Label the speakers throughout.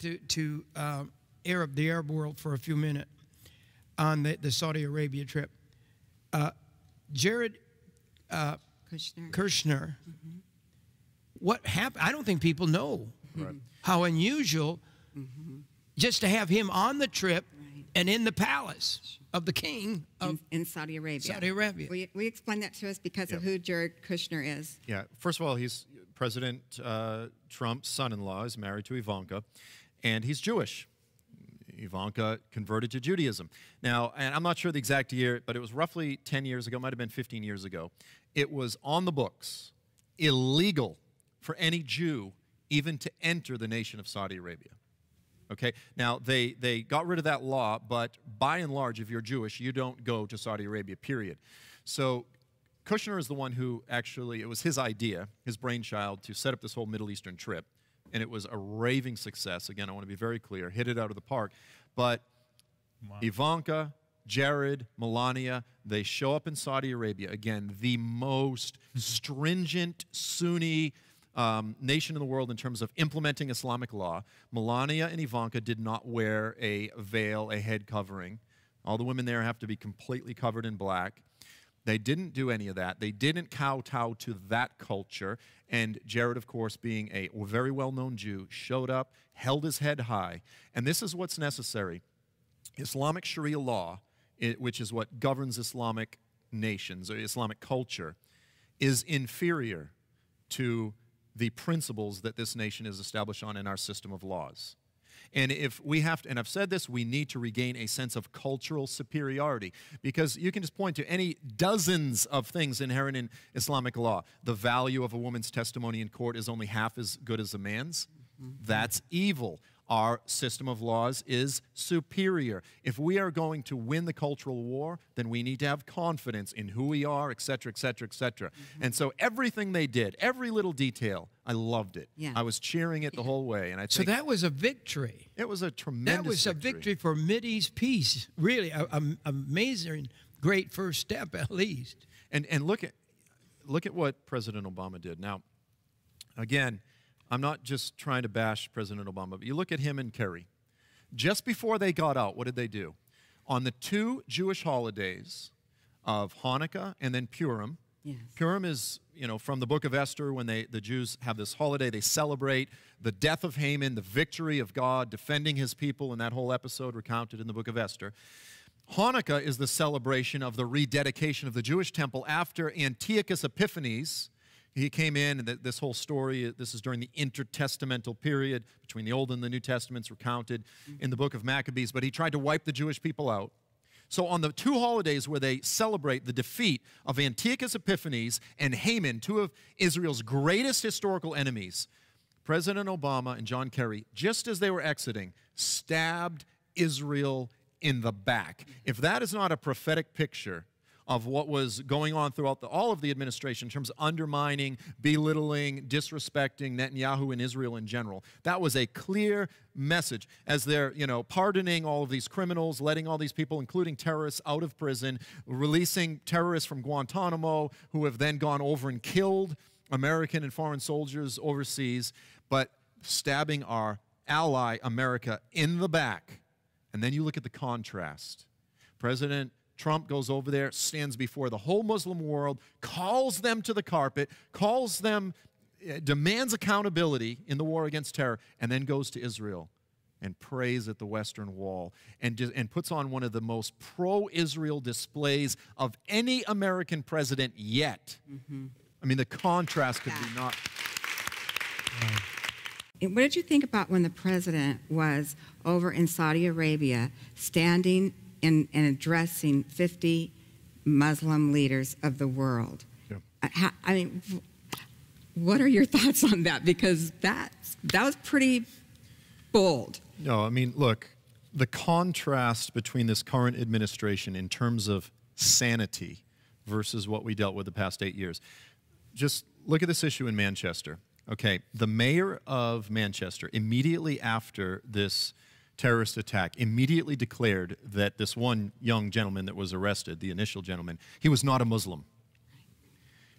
Speaker 1: to the Arab world for a few minutes on the Saudi Arabia trip. Jared Kushner. What happened? I don't think people know how unusual just to have him on the trip and in the palace of the king of
Speaker 2: in Saudi Arabia.
Speaker 1: Saudi Arabia.
Speaker 2: Will you explain that to us because of who Jared Kushner is?
Speaker 3: Yeah. First of all, he's President Trump's son-in-law. Is married to Ivanka, and he's Jewish. Ivanka converted to Judaism. Now, and I'm not sure the exact year, but it was roughly 10 years ago, might have been 15 years ago. It was on the books, illegal for any Jew even to enter the nation of Saudi Arabia. Okay? Now, they got rid of that law, but by and large, if you're Jewish, you don't go to Saudi Arabia, period. So Kushner is the one who actually, it was his idea, his brainchild, to set up this whole Middle Eastern trip. And it was a raving success. Again, I want to be very clear, hit it out of the park. But Ivanka, Jared, Melania, they show up in Saudi Arabia. Again, the most stringent Sunni nation in the world in terms of implementing Islamic law. Melania and Ivanka did not wear a veil, a head covering. All the women there have to be completely covered in black. They didn't do any of that. They didn't kowtow to that culture. And Jared, of course, being a very well-known Jew, showed up, held his head high. And this is what's necessary. Islamic Sharia law, which is what governs Islamic nations or Islamic culture, is inferior to the principles that this nation is established on in our system of laws. And if we have to, and I've said this, we need to regain a sense of cultural superiority, because you can just point to any dozens of things inherent in Islamic law. The value of a woman's testimony in court is only half as good as a man's. That's evil. Our system of laws is superior. If we are going to win the cultural war, then we need to have confidence in who we are, et cetera, et cetera, et cetera. And so everything they did, every little detail, I loved it.
Speaker 2: Yeah.
Speaker 3: I was cheering it the whole way. And I think
Speaker 1: So that was a victory.
Speaker 3: it was a tremendous
Speaker 1: That was a victory for Mideast peace. Really, an amazing, great first step at least.
Speaker 3: And look at what President Obama did. Now, again, I'm not just trying to bash President Obama, but you look at him and Kerry. Just before they got out, what did they do? On the two Jewish holidays of Hanukkah and then Purim.
Speaker 2: Yes.
Speaker 3: Purim is, you know, from the book of Esther, when the Jews have this holiday, they celebrate the death of Haman, the victory of God, defending his people, and that whole episode recounted in the book of Esther. Hanukkah is the celebration of the rededication of the Jewish temple after Antiochus Epiphanes. He came in, and this whole story, this is during the intertestamental period between the Old and the New Testaments, recounted in the book of Maccabees, but he tried to wipe the Jewish people out. So on the two holidays where they celebrate the defeat of Antiochus Epiphanes and Haman, two of Israel's greatest historical enemies, President Obama and John Kerry, just as they were exiting, stabbed Israel in the back. If that is not a prophetic picture of what was going on throughout all of the administration in terms of undermining, belittling, disrespecting Netanyahu and Israel in general. That was a clear message as they're, you know, pardoning all of these criminals, letting all these people, including terrorists, out of prison, releasing terrorists from Guantanamo who have then gone over and killed American and foreign soldiers overseas, but stabbing our ally, America, in the back. And then you look at the contrast. President Trump goes over there, stands before the whole Muslim world, calls them to the carpet, calls them, demands accountability in the war against terror, and then goes to Israel and prays at the Western Wall and puts on one of the most pro-Israel displays of any American president yet. I mean, the contrast could be not...
Speaker 2: What did you think about when the president was over in Saudi Arabia standing and addressing 50 Muslim leaders of the world?
Speaker 3: Yeah.
Speaker 2: I mean, what are your thoughts on that? Because that was pretty bold.
Speaker 3: No, I mean, look, the contrast between this current administration in terms of sanity versus what we dealt with the past 8 years. Just look at this issue in Manchester. Okay, the mayor of Manchester, immediately after this terrorist attack, immediately declared that this one young gentleman that was arrested, the initial gentleman, he was not a Muslim.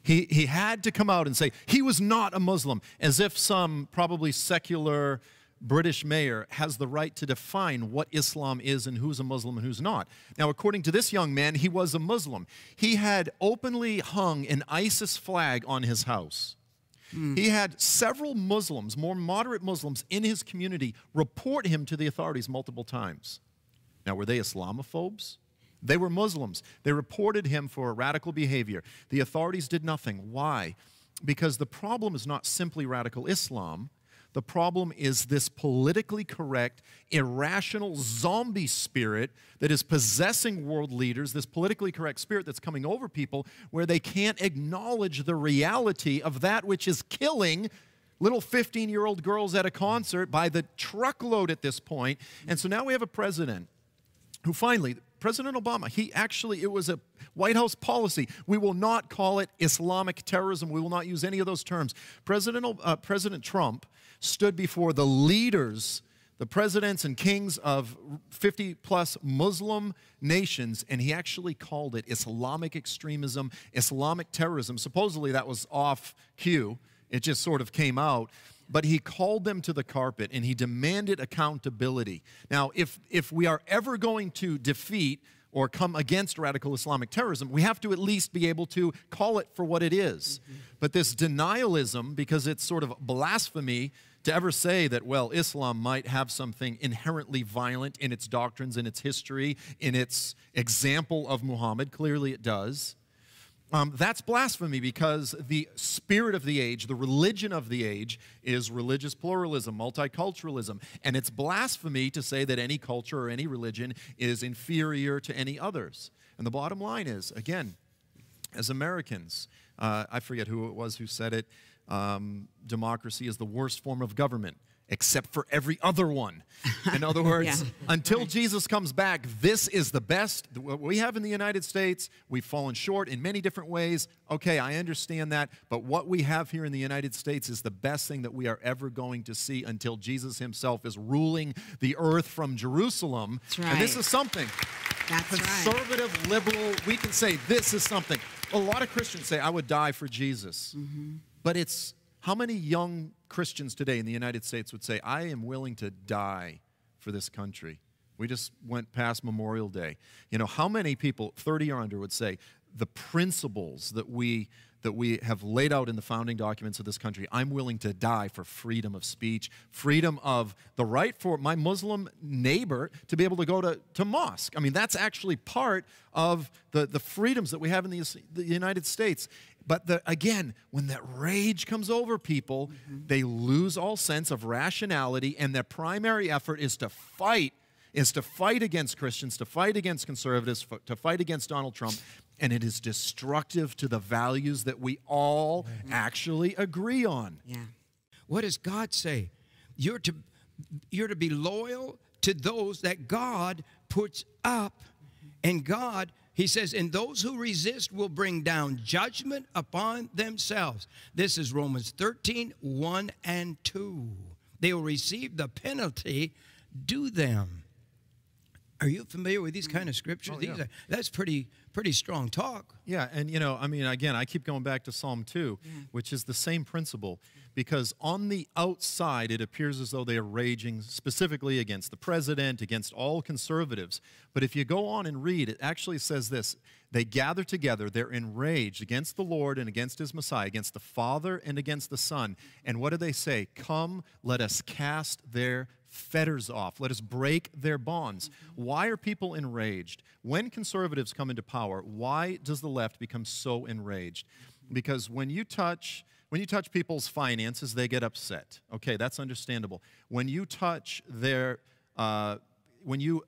Speaker 3: He had to come out and say he was not a Muslim, as if some probably secular British mayor has the right to define what Islam is and who's a Muslim and who's not. Now, according to this young man, he was a Muslim. He had openly hung an ISIS flag on his house. He had several Muslims, more moderate Muslims in his community, report him to the authorities multiple times. Now, were they Islamophobes? They were Muslims. They reported him for radical behavior. The authorities did nothing. Why? Because the problem is not simply radical Islam. The problem is this politically correct, irrational zombie spirit that is possessing world leaders, this politically correct spirit that's coming over people where they can't acknowledge the reality of that which is killing little 15-year-old girls at a concert by the truckload at this point. And so now we have a president who finally, President Obama, it was a White House policy. We will not call it Islamic terrorism. We will not use any of those terms. President Trump stood before the leaders, the presidents and kings of 50-plus Muslim nations, and he actually called it Islamic extremism, Islamic terrorism. Supposedly that was off cue. It just sort of came out. But he called them to the carpet, and he demanded accountability. Now, if we are ever going to defeat or come against radical Islamic terrorism, we have to at least be able to call it for what it is. But this denialism, because it's sort of blasphemy to ever say that, well, Islam might have something inherently violent in its doctrines, in its history, in its example of Muhammad, clearly it does. That's blasphemy, because the spirit of the age, the religion of the age, is religious pluralism, multiculturalism. And it's blasphemy to say that any culture or any religion is inferior to any others. And the bottom line is, again, as Americans, I forget who it was who said it, democracy is the worst form of government, except for every other one. In other words, until Jesus comes back, this is the best. What we have in the United States, we've fallen short in many different ways. Okay, I understand that, but what we have here in the United States is the best thing that we are ever going to see until Jesus himself is ruling the earth from Jerusalem.
Speaker 2: That's right.
Speaker 3: And this is something.
Speaker 2: That's
Speaker 3: conservative,
Speaker 2: right.
Speaker 3: liberal, we can say this is something. A lot of Christians say, I would die for Jesus. But it's, how many young Christians today in the United States would say, I am willing to die for this country? We just went past Memorial Day. You know, how many people, 30 or under, would say, the principles that we have laid out in the founding documents of this country, I'm willing to die for freedom of speech, freedom of the right for my Muslim neighbor to be able to go to mosque. I mean, that's actually part of the freedoms that we have in the United States. But again, when that rage comes over people, they lose all sense of rationality, and their primary effort is to fight against Christians, to fight against conservatives, to fight against Donald Trump. And it is destructive to the values that we all actually agree on.
Speaker 2: Yeah.
Speaker 1: What does God say? You're to be loyal to those that God puts up. And God, he says, and those who resist will bring down judgment upon themselves. This is Romans 13, 1 and 2. They will receive the penalty due them. Are you familiar with these kind of scriptures?
Speaker 3: Oh, yeah.
Speaker 1: That's pretty strong talk.
Speaker 3: Yeah, and you know, I mean, again, I keep going back to Psalm 2, which is the same principle, because on the outside, it appears as though they are raging specifically against the president, against all conservatives. But if you go on and read, it actually says this: they gather together, they're enraged against the Lord and against his Messiah, against the Father and against the Son. And what do they say? Come, let us cast their fetters off. Let us break their bonds. Why are people enraged? When conservatives come into power, why does the left become so enraged? Because when you touch people's finances, they get upset. Okay, that's understandable. When you touch their, when you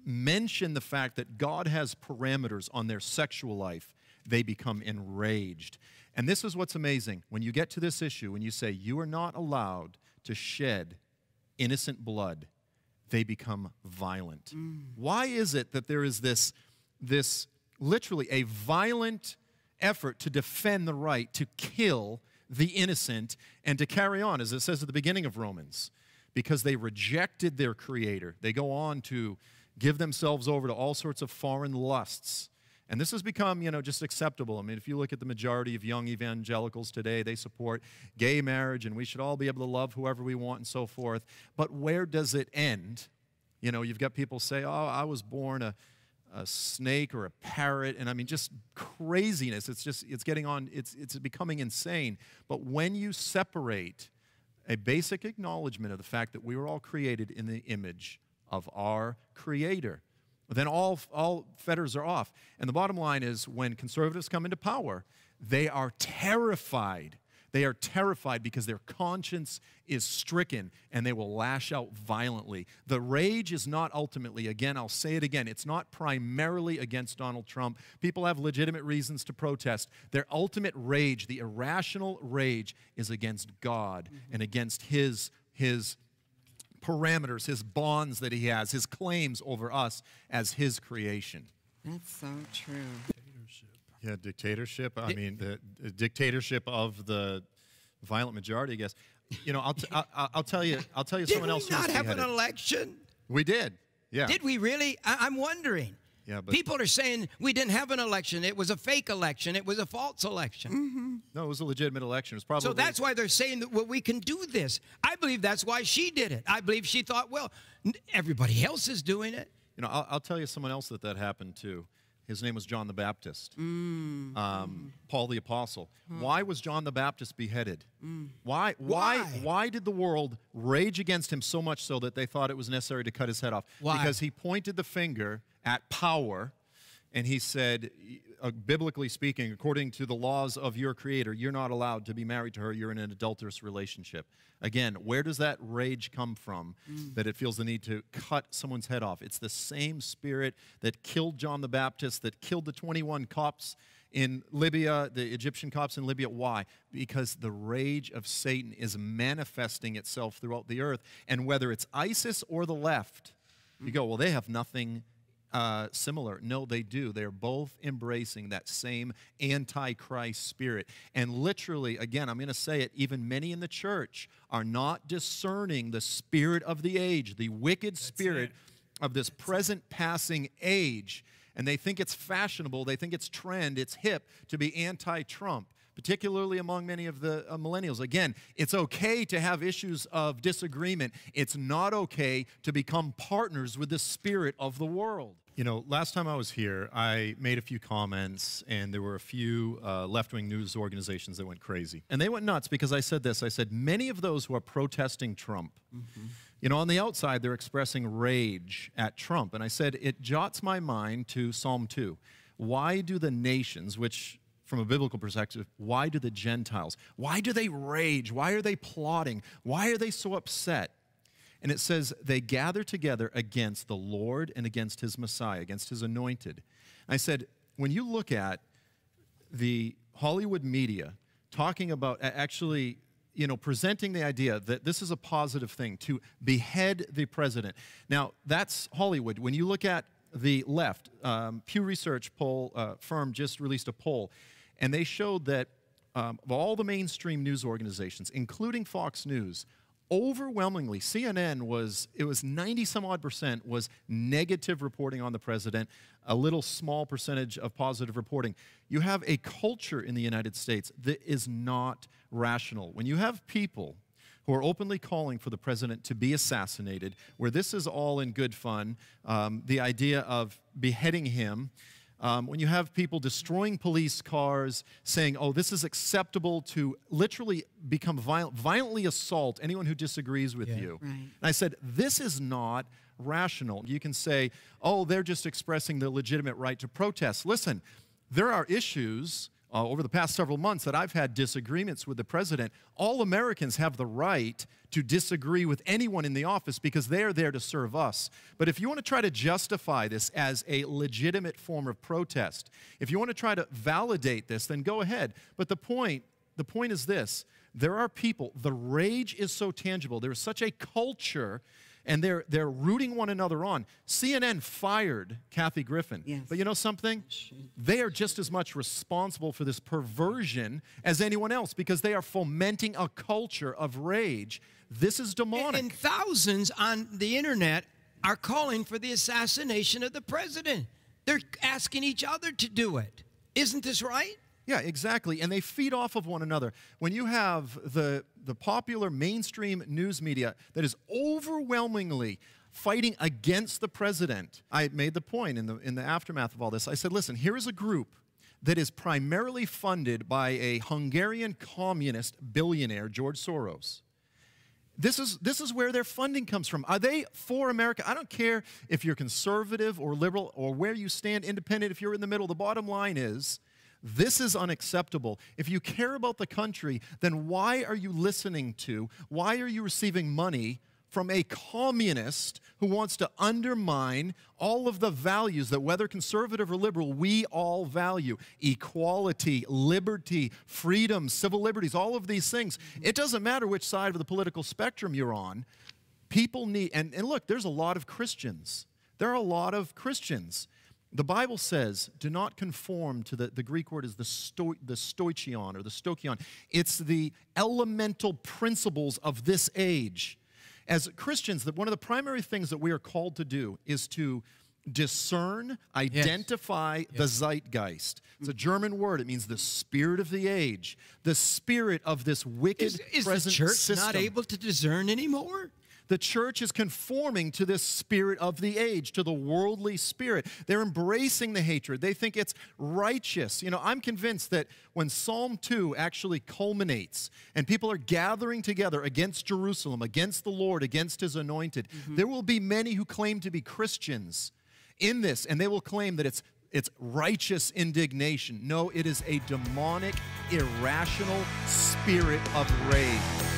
Speaker 3: mention the fact that God has parameters on their sexual life, they become enraged. And this is what's amazing. When you get to this issue, when you say you are not allowed to shed innocent blood, they become violent. Why is it that there is this literally a violent effort to defend the right to kill the innocent and to carry on, as it says at the beginning of Romans? Because they rejected their Creator. They go on to give themselves over to all sorts of foreign lusts. And this has become, just acceptable. I mean, if you look at the majority of young evangelicals today, they support gay marriage, and we should all be able to love whoever we want and so forth. But where does it end? You've got people say, oh, I was born a snake or a parrot, and I mean, just craziness. It's becoming insane. But when you separate a basic acknowledgement of the fact that we were all created in the image of our Creator, then all fetters are off. And the bottom line is, when conservatives come into power, they are terrified. They are terrified because their conscience is stricken, and they will lash out violently. The rage is not ultimately, again, I'll say it again, it's not primarily against Donald Trump. People have legitimate reasons to protest. Their ultimate rage, the irrational rage, is against God and against His parameters, His bonds that He has, His claims over us as His creation.
Speaker 2: That's so true.
Speaker 3: Yeah, dictatorship. I mean, the dictatorship of the violent majority, I guess. I'll tell you someone else.
Speaker 1: Did we not have an election?
Speaker 3: We did. Yeah.
Speaker 1: Did we really? I'm wondering.
Speaker 3: Yeah, but
Speaker 1: people are saying we didn't have an election. It was a fake election. It was a false election.
Speaker 2: Mm-hmm.
Speaker 3: No, it was a legitimate election. It was probably.
Speaker 1: So that's why they're saying that, well, we can do this. I believe that's why she did it. I believe she thought, well, everybody else is doing it.
Speaker 3: I'll tell you someone else that happened to. His name was John the Baptist, Paul the Apostle. Why was John the Baptist beheaded? Why did the world rage against him so much so that they thought it was necessary to cut his head off?
Speaker 1: Why?
Speaker 3: Because he pointed the finger at power, and he said, biblically speaking, according to the laws of your Creator, you're not allowed to be married to her. You're in an adulterous relationship. Again, where does that rage come from, that it feels the need to cut someone's head off? It's the same spirit that killed John the Baptist, that killed the 21 Copts in Libya, the Egyptian Copts in Libya. Why? Because the rage of Satan is manifesting itself throughout the earth. And whether it's ISIS or the left, you go, well, they have nothing similar. No, they do. They're both embracing that same antichrist spirit. And literally, again, I'm going to say it, even many in the church are not discerning the spirit of the age, the wicked spirit of this present passing age. And they think it's fashionable, they think it's trend, it's hip to be anti-Trump, particularly among many of the millennials. Again, it's okay to have issues of disagreement. It's not okay to become partners with the spirit of the world. Last time I was here, I made a few comments, and there were a few left-wing news organizations that went crazy. And they went nuts because I said this. I said, many of those who are protesting Trump, on the outside, they're expressing rage at Trump. And I said, it jots my mind to Psalm 2. Why do the nations, which from a biblical perspective, why do the Gentiles, why do they rage? Why are they plotting? Why are they so upset? And it says, they gather together against the Lord and against His Messiah, against His anointed. I said, when you look at the Hollywood media talking about actually, presenting the idea that this is a positive thing, to behead the president. Now, that's Hollywood. When you look at the left, Pew Research poll firm just released a poll, and they showed that of all the mainstream news organizations, including Fox News, overwhelmingly, CNN was 90-some-odd% was negative reporting on the president, a little small percentage of positive reporting. You have a culture in the United States that is not rational. When you have people who are openly calling for the president to be assassinated, where this is all in good fun, the idea of beheading him, when you have people destroying police cars, saying, oh, this is acceptable to literally become violently assault anyone who disagrees with you.
Speaker 2: Right.
Speaker 3: And I said, this is not rational. You can say, oh, they're just expressing the legitimate right to protest. Listen, there are issues over the past several months that I've had disagreements with the president. All Americans have the right to disagree with anyone in the office because they are there to serve us. But if you want to try to justify this as a legitimate form of protest, if you want to try to validate this, then go ahead. But the point is this. There are people, the rage is so tangible. There is such a culture, and they're rooting one another on. CNN fired Kathy Griffin.
Speaker 2: Yes.
Speaker 3: But you know something? They are just as much responsible for this perversion as anyone else because they are fomenting a culture of rage. This is demonic.
Speaker 1: And thousands on the internet are calling for the assassination of the president. They're asking each other to do it. Isn't this right?
Speaker 3: Yeah, exactly. And they feed off of one another. When you have the popular mainstream news media that is overwhelmingly fighting against the president, I made the point in the aftermath of all this. I said, listen, here is a group that is primarily funded by a Hungarian communist billionaire, George Soros. This is where their funding comes from. Are they for America? I don't care if you're conservative or liberal or where you stand, independent, if you're in the middle. The bottom line is, this is unacceptable. If you care about the country, then why are you listening to, why are you receiving money from a communist who wants to undermine all of the values that, whether conservative or liberal, we all value? Equality, liberty, freedom, civil liberties, all of these things. It doesn't matter which side of the political spectrum you're on. People need, and look, there's a lot of Christians. There are a lot of Christians. The Bible says, do not conform to the Greek word is the stoichion or the stoichion. It's the elemental principles of this age. As Christians, one of the primary things that we are called to do is to discern, identify the zeitgeist. It's a German word. It means the spirit of the age, the spirit of this wicked
Speaker 1: is
Speaker 3: present
Speaker 1: the church
Speaker 3: system.
Speaker 1: not able to discern anymore?
Speaker 3: The church is conforming to this spirit of the age, to the worldly spirit. They're embracing the hatred. They think it's righteous. You know, I'm convinced that when Psalm 2 actually culminates and people are gathering together against Jerusalem, against the Lord, against His anointed, there will be many who claim to be Christians in this, and they will claim that it's righteous indignation. No, it is a demonic, irrational spirit of rage.